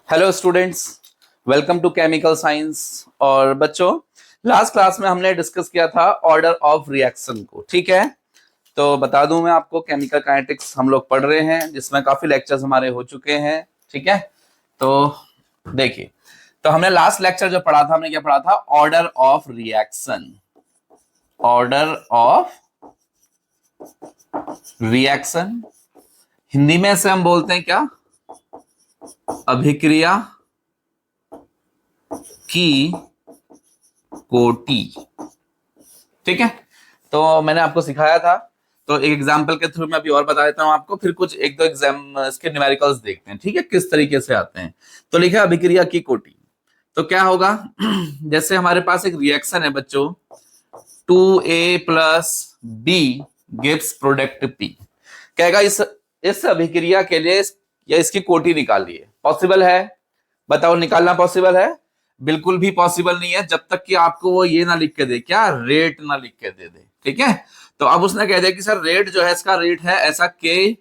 Hello students, welcome to chemical science. और बच्चों, last class में हमने डिस्कस किया था ऑर्डर ऑफ रिएक्शन को। ठीक है, तो बता दूं मैं आपको, केमिकल काइनेटिक्स हम लोग पढ़ रहे हैं जिसमें काफी लेक्चर्स हमारे हो चुके हैं। ठीक है, तो देखिए, तो हमने लास्ट लेक्चर जो पढ़ा था, हमने क्या पढ़ा था? Order of reaction. Order of reaction Hindi में से हम बोलते हैं क्या? अभिक्रिया की कोटि। ठीक है, तो मैंने आपको सिखाया था, तो एक एग्जांपल के थ्रू मैं अभी और बता देता हूं आपको, फिर कुछ एक दो एग्जाम इसके न्यूमेरिकल्स देखते हैं। ठीक है, किस तरीके से आते हैं। तो लिखा अभिक्रिया की कोटि, तो क्या होगा? जैसे हमारे पास एक रिएक्शन है बच्चों, 2A plus B gives product P। कहेगा इस अभिक्रिया के लिए या इसकी कोटि निकालिए। पॉसिबल है? बताओ, निकालना पॉसिबल है? बिल्कुल भी पॉसिबल नहीं है जब तक कि आपको वो ये ना लिख के दे, क्या? रेट ना लिख के दे दे। ठीक है, तो अब उसने कह दिया कि सर रेट जो है, इसका रेट है ऐसा K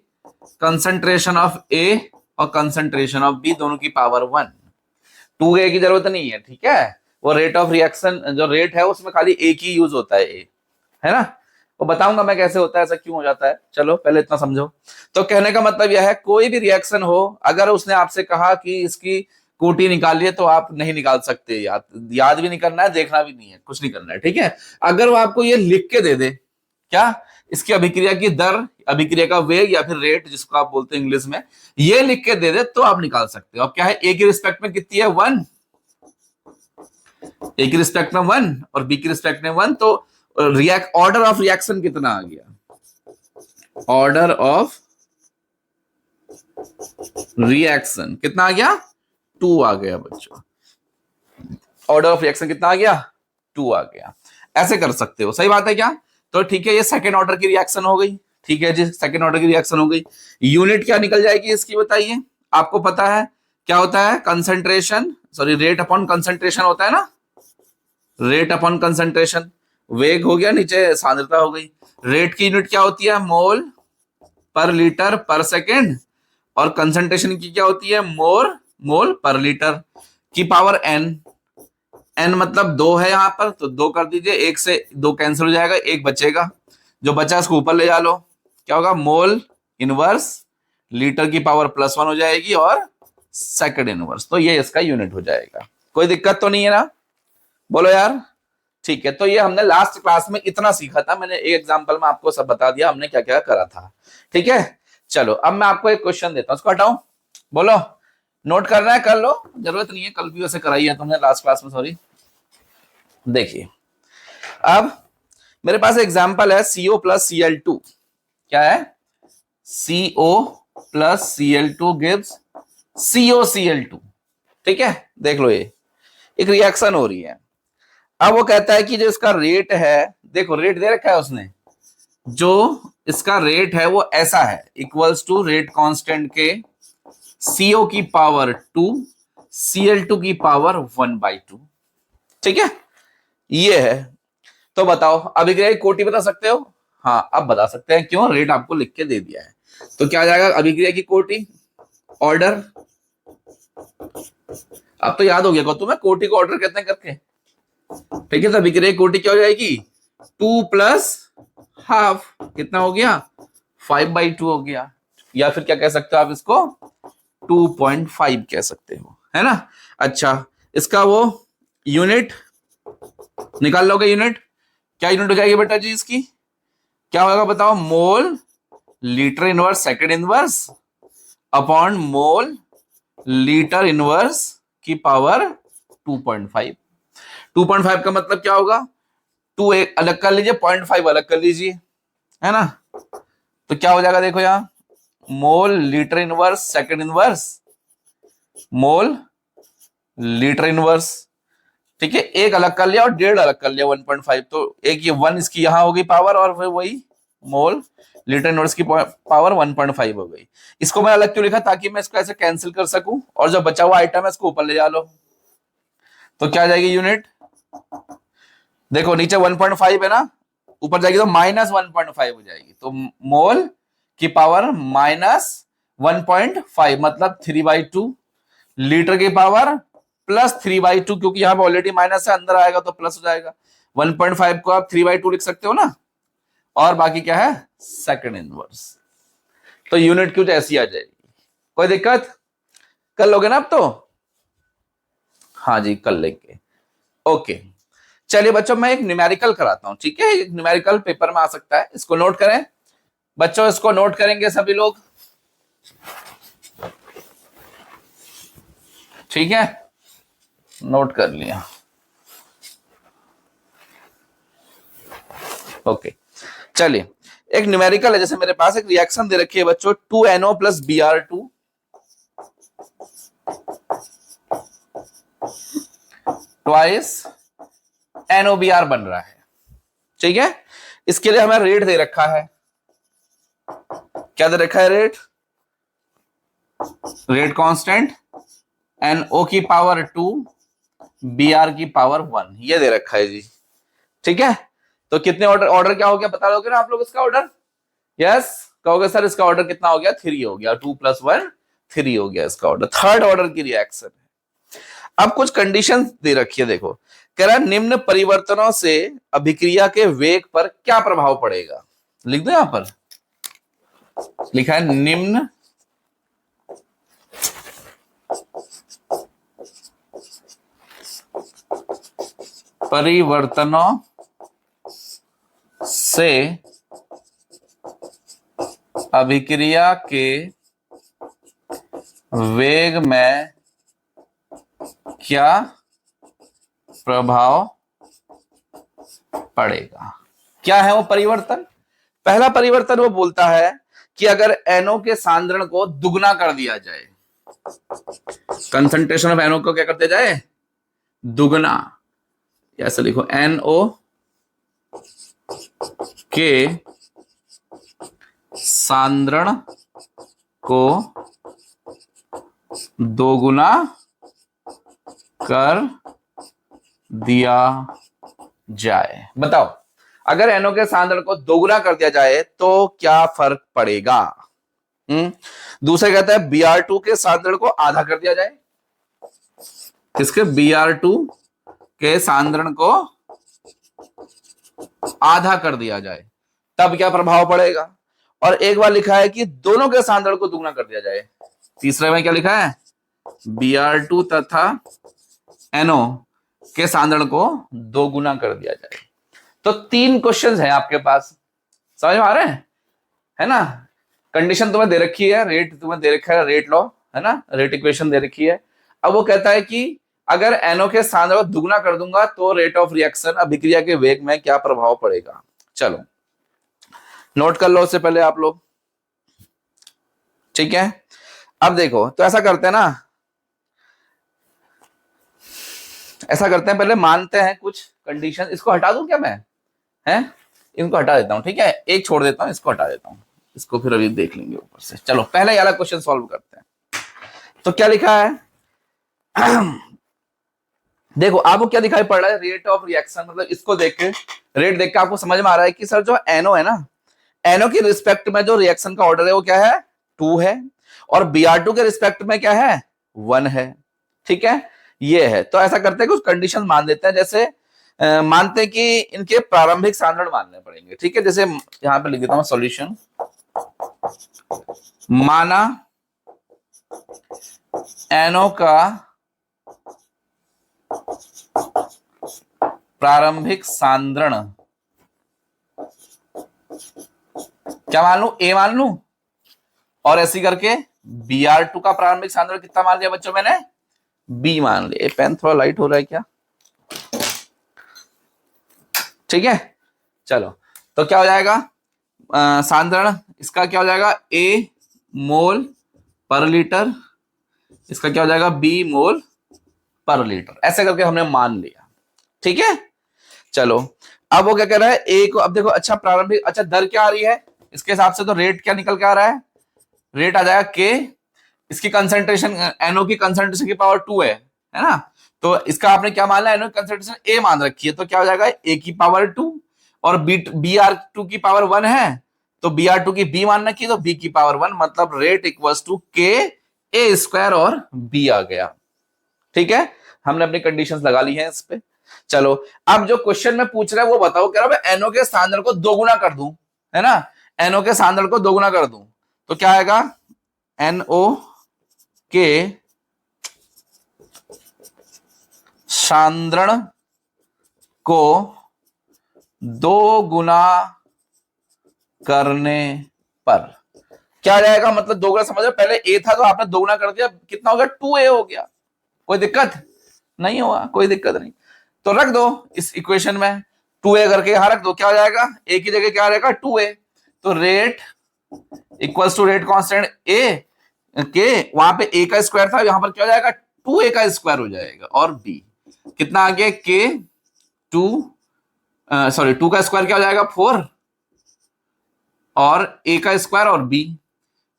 कंसंट्रेशन ऑफ A और कंसंट्रेशन ऑफ B दोनों की पावर 1। 2A की जरूरत नहीं है। ठीक है, वो रेट ऑफ रिएक्शन जो रेट है उसमें खाली एक ही यूज होता है, A, है ना। वो बताऊंगा मैं कैसे होता है, ऐसा क्यों हो जाता है। चलो पहले इतना समझो। तो कहने का मतलब यह है, कोई भी रिएक्शन हो, अगर उसने आपसे कहा कि इसकी कोटि निकालिए, तो आप नहीं निकाल सकते। याद भी नहीं करना है, देखना भी नहीं है, कुछ नहीं करना है। ठीक है, अगर वो आपको ये लिख के दे दे, क्या? इसकी अभिक्रिया की दर, अभिक्रिया का वेग या फिर रेट जिसको आप बोलते हैं इंग्लिश में, ये लिख के दे दे तो आप निकाल सकते हो। अब क्या है, ए की रिस्पेक्ट में कितनी है? 1। ए की रिस्पेक्ट में 1 और बी की रिस्पेक्ट में 1, तो ऑर्डर ऑफ रिएक्शन कितना आ गया? ऑर्डर ऑफ रिएक्शन कितना आ गया? 2 आ गया बच्चों। ऑर्डर ऑफ रिएक्शन कितना आ गया? 2 आ गया। ऐसे कर सकते हो, सही बात है क्या? तो ठीक है, ये सेकेंड ऑर्डर की रिएक्शन हो गई। ठीक है जी, सेकेंड ऑर्डर की रिएक्शन हो गई। यूनिट क्या निकल जाएगी इसकी, बताइए। आपको पता है क्या होता है? Concentration, sorry, rate upon concentration होता है ना। रेट अपॉन कंसंट्रेशन, वेग हो गया, नीचे सांद्रता हो गई। रेट की यूनिट क्या होती है? मोल पर लीटर पर सेकेंड। और कंसंट्रेशन की क्या होती है? मोल पर लीटर की पावर n। n मतलब 2 है यहाँ पर, तो 2 कर दीजिए, 1 से 2 कैंसिल हो जाएगा, 1 बचेगा। जो बचा इसको ऊपर ले जा लो, क्या होगा? मोल इनवर्स लीटर की पावर +1 हो जाएगी और सेकंड इनवर्स, तो ये इसका यूनिट हो जाएगा। कोई दिक्कत तो नहीं है ना? बोलो यार। ठीक है, तो ये हमने लास्ट क्लास में इतना सीखा था। मैंने एक एग्जांपल में आपको सब बता दिया हमने क्या क्या करा था। ठीक है, चलो अब मैं आपको एक क्वेश्चन देता हूं, उसको हटाऊं। बोलो, नोट करना है कर लो, जरूरत नहीं है, कल भी वैसे कराई है तुमने लास्ट क्लास में, सॉरी। देखिए, अब मेरे पास एग्जांपल है CO प्लस Cl2। क्या है? CO plus Cl2 gives COCl2। ठीक है, देख लो, ये एक रिएक्शन हो रही है। अब वो कहता है कि जो इसका रेट है, देखो रेट दे रखा है उसने, जो इसका रेट है वो ऐसा है, इक्वल्स टू रेट कांस्टेंट के CO की पावर 2 Cl2 की पावर 1/2। ठीक है, ये है। तो बताओ अभिक्रिया की कोटि बता सकते हो? हाँ, अब बता सकते हैं, क्यों? रेट आपको लिख के दे दिया है। तो क्या आ जाएगा अभिक्रिया की कोटि? ऑर्डर, अब तो याद हो गया तुम्हें, कोटि को ऑर्डर कहते हैं करके। ठीक है, तो अभिक्रिया की कोटि क्या हो जाएगी? 2 प्लस हाफ, कितना हो गया? 5/2 हो गया। या फिर क्या कह सकते हो आप इसको? 2.5 कह सकते हो, है ना। अच्छा, इसका वो यूनिट निकाल लोगे। यूनिट क्या यूनिट हो जाएगी बेटा जी इसकी? क्या होगा बताओ? Mole litre inverse second inverse upon mole litre inverse की पावर 2.5। 2.5 का मतलब क्या होगा? 2 एक अलग कर लीजिए, 0.5 अलग कर लीजिए, है ना। तो क्या हो जाएगा? देखो यहां, mole litre inverse second inverse mole litre inverse. ठीक है, एक अलग कर लिया और 1.5 अलग कर लिया, 1.5। तो एक ये 1 इसकी यहां होगी पावर, और फिर वही मोल लीटर इनवर्स की पावर 1.5 हो गई। इसको मैं अलग क्यों लिखा? ताकि मैं इसको ऐसे कैंसिल कर सकूं, और जो बचा हुआ आइटम है इसको ऊपर ले जा लो। तो क्या आ जाएगी यूनिट? देखो नीचे 1.5 है ना, ऊपर जाएगी तो -1.5 हो जाएगी। तो मोल की पावर -1.5 मतलब 3/2 लीटर की पावर प्लस 3/2, क्योंकि यहां पर ऑलरेडी माइनस है, अंदर आएगा तो प्लस हो जाएगा। 1.5 को आप 3/2 लिख सकते हो ना, और बाकी क्या है सेकंड इनवर्स। तो यूनिट क्यूज ऐसी आ जाएगी। कोई दिक्कत? कर लोगे ना अब तो? हाँ जी कर लेंगे। ओके चलिए बच्चों, मैं एक न्यूमेरिकल कराता हूं, ठीक है? एक न्यूमेरिकल पेपर में आ सकता है, इसको नोट करें बच्चों, इसको नोट करेंगे सभी लोग, ठीक है? नोट कर लिया। ओके चलिए, एक न्यूमेरिकल है, जैसे मेरे पास एक रिएक्शन दे रखी है बच्चों, 2NO + Br2 ट्वाइस NOBr बन रहा है, ठीक है? इसके लिए हमें रेट दे रखा है, क्या दे रखा है? रेट कांस्टेंट NO की पावर 2 Br की पावर 1 ये दे रखा है जी, ठीक है? तो कितने ऑर्डर क्या हो गया बता दोगे ना आप लोग इसका ऑर्डर? यस कहोगे सर इसका ऑर्डर कितना हो गया? 3 हो गया, 2 + 1 3 हो गया इसका ऑर्डर, थर्ड ऑर्डर की रिएक्शन है। अब कुछ कंडीशन दे रखी है, देखो कह रहा है निम्न परिवर्तनों से अभिक्रिया के वेग पर क्या प्रभाव पड़ेगा। लिख दो, यहां पर लिखा है निम्न परिवर्तनों से अभिक्रिया के वेग में क्या प्रभाव पड़ेगा। क्या है वो परिवर्तन? पहला परिवर्तन वो बोलता है कि अगर NO के सांद्रण को दुगना कर दिया जाए, कंसंट्रेशन ऑफ NO को क्या कर दिया जाए? दुगना। ऐसे लिखो, NO के सांद्रण को दोगुना कर दिया जाए। बताओ अगर NO के सांद्रण को दोगुना कर दिया जाए तो क्या फर्क पड़ेगा? दूसरा कहता है Br2 के सांद्रण को आधा कर दिया जाए, किसके? Br2 के सांद्रण को आधा कर दिया जाए, तब क्या प्रभाव पड़ेगा? और एक बार लिखा है कि दोनों के सांद्रण को दुगना कर दिया जाए। तीसरे में क्या लिखा है? Br2 तथा NO के सांद्रण को दोगुना कर दिया जाए। तो 3 क्वेश्चंस हैं आपके पास, समझ में आ रहे हैं? है ना? कंडीशन तुम्हें दे रखी है, रेट तुम्हें दे रखा है, रेट लॉ है ना, रेट इक्वेशन दे रखी है। अब वो कहता है कि अगर NO के सांद्रण को दुगना कर दूंगा तो रेट ऑफ रिएक्शन अभिक्रिया के वेग में क्या प्रभाव पड़ेगा। चलो नोट कर लो उससे पहले आप लोग, ठीक है? अब देखो तो ऐसा करते हैं ना, ऐसा करते हैं, पहले मानते हैं कुछ कंडीशन। इसको हटा दूं क्या मैं? हैं इनको हटा देता हूं, ठीक है? एक छोड़ देता हूं, इसको हटा देता हूं, इसको फिर अभी देख लेंगे ऊपर से। चलो पहले वाला क्वेश्चन सॉल्व करते हैं। तो क्या लिखा है? देखो आपको क्या दिखाई पड़ रहा है? रेट ऑफ रिएक्शन, मतलब इसको देख के, रेट देख के आपको समझ में आ रहा है कि सर जो NO है ना, NO के रिस्पेक्ट में जो रिएक्शन का ऑर्डर है वो क्या है? 2 है, और Br2 के रिस्पेक्ट में क्या है? 1 है, ठीक है? ये है। तो ऐसा करते हैं कुछ कंडीशन मान लेते हैं, जैसे मानते हैं कि इनके प्रारंभिक सांद्रण मानने पड़ेंगे, ठीक है? जैसे यहां पे लिख देता हूं सॉल्यूशन, माना NO का प्रारंभिक सांद्रण, क्या मान लू? A मान लू, और ऐसी करके Br2 का प्रारंभिक सांद्रण कितना मान लिया बच्चों मैंने? B मान लिया। पेन थोड़ा लाइट हो रहा है क्या? ठीक है चलो, तो क्या हो जाएगा? सांद्रण इसका क्या हो जाएगा? A मोल पर लीटर, इसका क्या हो जाएगा? B मोल पर लीटर। ऐसे करके हमने मान लिया, ठीक है? चलो अब वो क्या कह रहा है? A को, अब देखो अच्छा प्रारंभिक, अच्छा दर क्या आ रही है इसके हिसाब से? तो रेट क्या निकल के आ रहा है? रेट आ जाएगा K, इसकी कंसंट्रेशन NO की कंसंट्रेशन की पावर 2 है ना? तो इसका आपने क्या मान लिया? NO की कंसंट्रेशन A मान रखी है, तो क्या हो जाएगा? A की पावर 2, और Br2 की पावर 1 है, तो Br2 की B मान रखी है, तो B की पावर 1, मतलब rate equals to K A square और बी आ गया। ठीक है, हमने अपनी कंडीशंस लगा ली हैं इस पे। चलो अब जो क्वेश्चन में पूछ रहा है वो बताओ, कह रहा है एनओ के सांद्रण को दोगुना कर दूं, है ना, एनओ के सांद्रण को दोगुना कर दूं तो क्या आएगा, एनओ के सांद्रण को दो गुना करने पर क्या आ जाएगा, मतलब दोगुना समझो, पहले ए था तो आपने दोगुना कर दिया, कितना हो गया, 2a हो गया। कोई दिक्कत नहीं हुआ, कोई दिक्कत नहीं, तो रख दो इस इक्वेशन में 2a करके यहां रख दो, क्या हो जाएगा, a की जगह क्या आ जाएगा 2a, तो rate equals to rate constant a के, वहां पे a का स्क्वायर था, यहां पर क्या हो जाएगा 2a का स्क्वायर हो जाएगा, और b कितना आ गया k 2 का स्क्वायर क्या हो जाएगा 4, और a का स्क्वायर और b,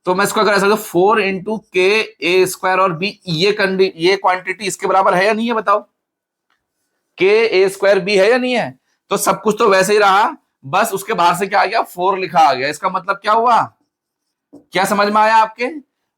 तो मैं इसको अगर ऐसा 4 इंटू के ए स्क्वायर और बी, ये क्वांटिटी इसके बराबर है या नहीं है बताओ, के ए स्क्वायर बी है या नहीं है, तो सब कुछ तो वैसे ही रहा, बस उसके बाहर से क्या आ गया 4 लिखा आ गया। इसका मतलब क्या हुआ, क्या समझ में आया आपके,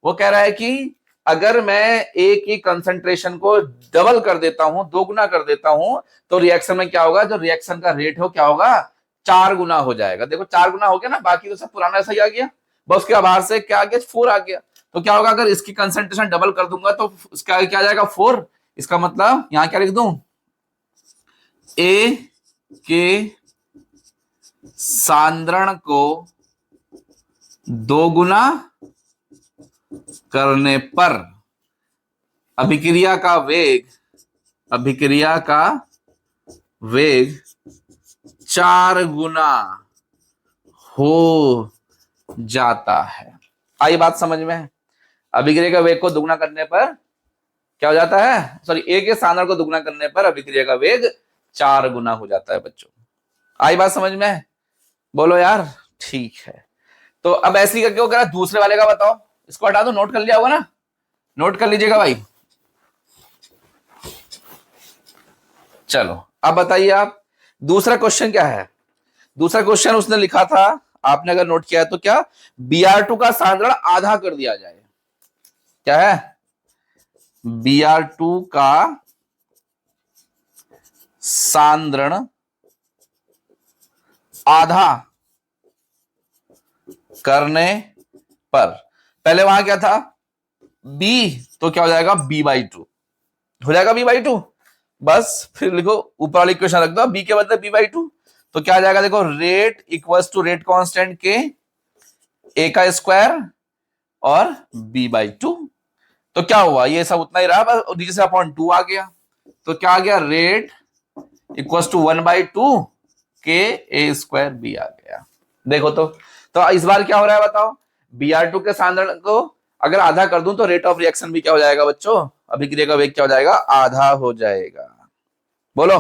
वो कह रहा है कि अगर मैं ए की कंसंट्रेशन को डबल कर देता हूं, दोगुना कर देता हूं, तो रिएक्शन में क्या होगा, जो रिएक्शन का रेट हो क्या होगा, 4 गुना हो जाएगा। देखो 4 गुना हो गया ना, बाकी तो सब पुराना ऐसा ही आ गया, बस उसके बाहर से क्या आ गया 4 आ गया। तो क्या होगा, अगर इसकी कंसंट्रेशन डबल कर दूंगा तो उसका क्या आ जाएगा 4, इसका मतलब यहां क्या लिख दूं, ए के सांद्रण को दोगुना करने पर अभिक्रिया का वेग 4 गुना हो जाता है। आई बात समझ में, अभिक्रिया का वेग को दुगना करने पर क्या हो जाता है, सॉरी ए के सांद्रण को दुगना करने पर अभिक्रिया का वेग 4 गुना हो जाता है बच्चों। आई बात समझ में, बोलो यार, ठीक है। तो अब ऐसी करके वो कह रहा दूसरे वाले का बताओ, इसको हटा दो, नोट कर लिया होगा ना, नोट कर लीजिएगा भाई। चलो अब बताइए आप, दूसरा क्वेश्चन क्या है, दूसरा क्वेश्चन उसने लिखा था, आपने अगर नोट किया है तो क्या, Br2 का सांद्रण आधा कर दिया जाए, क्या है, Br2 का सांद्रण आधा करने पर, पहले वहां क्या था B, तो क्या हो जाएगा B/2 हो जाएगा, B/2, बस फिर लिखो ऊपर वाली इक्वेशन रख दो, B के बदले B/2, तो क्या आ जाएगा, देखो rate equals to rate constant के ए का स्क्वायर और B/2, तो क्या हुआ, ये सब उतना ही रहा, बस नीचे से अपॉन 2 आ गया, तो क्या आ गया, रेट इक्वल्स टू 1/2 के ए स्क्वायर बी आ गया। देखो तो इस बार क्या हो रहा है बताओ, Br2 के सांद्रण को अगर आधा कर दूं तो रेट ऑफ रिएक्शन भी क्या हो जाएगा बच्चों, अभिक्रिया का वेग क्या हो जाएगा, आधा हो जाएगा। बोलो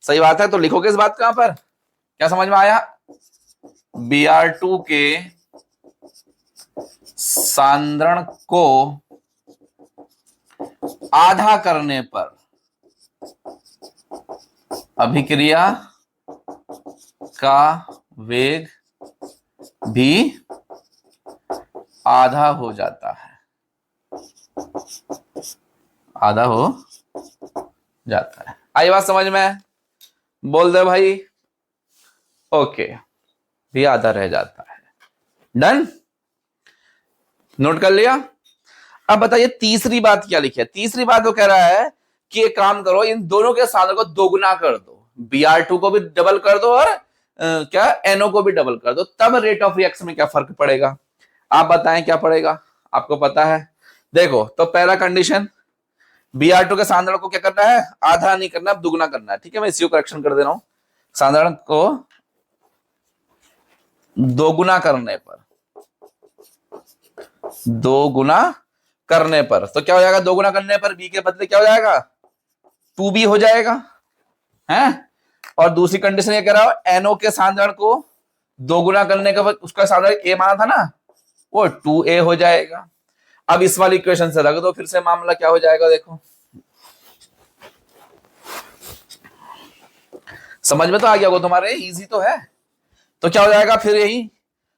सही बात है, तो लिखोगे इस बात कहां पर, क्या समझ में आया, Br2 के सांद्रण को आधा करने पर अभिक्रिया का वेग भी आधा हो जाता है, आधा हो जाता है। आई बात समझ में, बोल दे भाई, ओके, भी आधा रह जाता है, डन, नोट कर लिया। अब बताइए तीसरी बात क्या लिखी है, तीसरी बात वो कह रहा है कि एक काम करो, इन दोनों के सांद्रण को दोगुना कर दो, Br2 को भी डबल कर दो और क्या NO को भी डबल कर दो, तब रेट ऑफ रिएक्शन में क्या फर्क पड़ेगा, आप बताएं क्या पड़ेगा, आपको पता है। देखो तो पहला कंडीशन, Br2 के सांद्रण को क्या करना है, आधा नहीं करना, दुगुना करना है, ठीक है, मैं इसी को करेक्शन कर दे रहा हूं, सांद्रण को दोगुना करने पर, दोगुना करने पर तो क्या हो जाएगा, दोगुना करने पर B के बदले क्या हो जाएगा 2B हो जाएगा, है, और दूसरी कंडीशन ये कह रहा है NO के सांद्रण को दोगुना करने के बाद उसका सांद्रण A माना था ना, वो 2A हो जाएगा। अब इस वाली इक्वेशन से रख दो, फिर से मामला क्या हो जाएगा, देखो समझ में तो आ गया वो तुम्हारे, इजी तो है, तो क्या हो जाएगा फिर, यही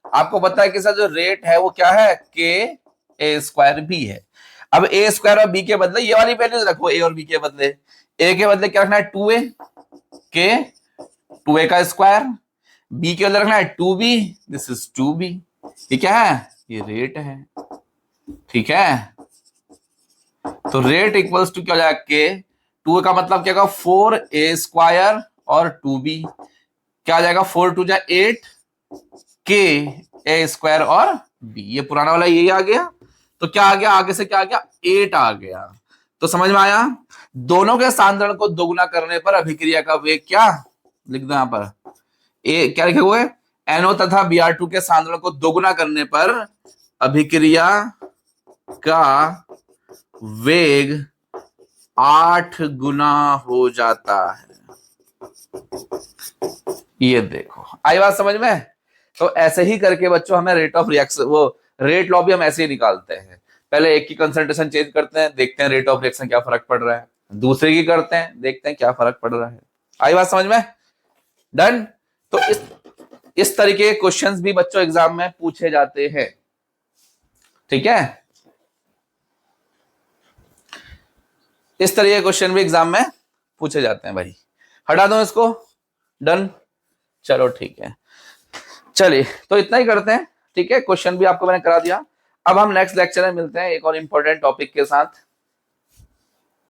आपको पता है कि सर जो रेट है वो क्या है, के ए स्क्वायर बी है, अब ए स्क्वायर और बी के बदले ये वाली वैल्यूज रखो, ए और बी के बदले। ए के बदले क्या रखना है, 2a के 2a का स्क्वायर, बी के बदले रखना है 2b, दिस इज 2b। ये क्या है, ये रेट है, ठीक है। तो रेट इक्वल्स टू क्या हो जाएगा, के, 2 का मतलब क्या होगा 4a स्क्वायर और 2b, क्या आ जाएगा 4 2 जा 8 के ए स्क्वायर और b, ये पुराना वाला यही आ गया। तो क्या आ गया, आगे से क्या आ गया, 8 आ गया। तो समझ में आया, दोनों के सांद्रण को दोगुना करने पर अभिक्रिया का वेग क्या लिख दो यहां पर, ए क्या लिखे हुए, NO तथा Br2 के सांद्रण को दोगुना करने पर अभिक्रिया का वेग 8 गुना हो जाता है। ये देखो आई बात समझ में। तो ऐसे ही करके बच्चों हमें रेट ऑफ रिएक्शन, वो रेट लॉ भी हम ऐसे ही निकालते हैं। पहले एक की कंसंट्रेशन चेंज करते हैं, देखते हैं रेट ऑफ रिएक्शन क्या फर्क पड़ रहा है, दूसरे की करते हैं, देखते हैं क्या फर्क पड़ रहा है। आई बात समझ में, डन। तो इस तरीके के क्वेश्चंस भी बच्चों एग्जाम में पूछे जाते हैं, ठीक है। इस तरह के क्वेश्चन भी एग्जाम में पूछे जाते हैं भाई। हटा दो इसको, डन, चलो ठीक है। चलिए तो इतना ही करते हैं, ठीक है। क्वेश्चन भी आपको मैंने करा दिया। अब हम नेक्स्ट लेक्चर में मिलते हैं एक और इंपॉर्टेंट टॉपिक के साथ।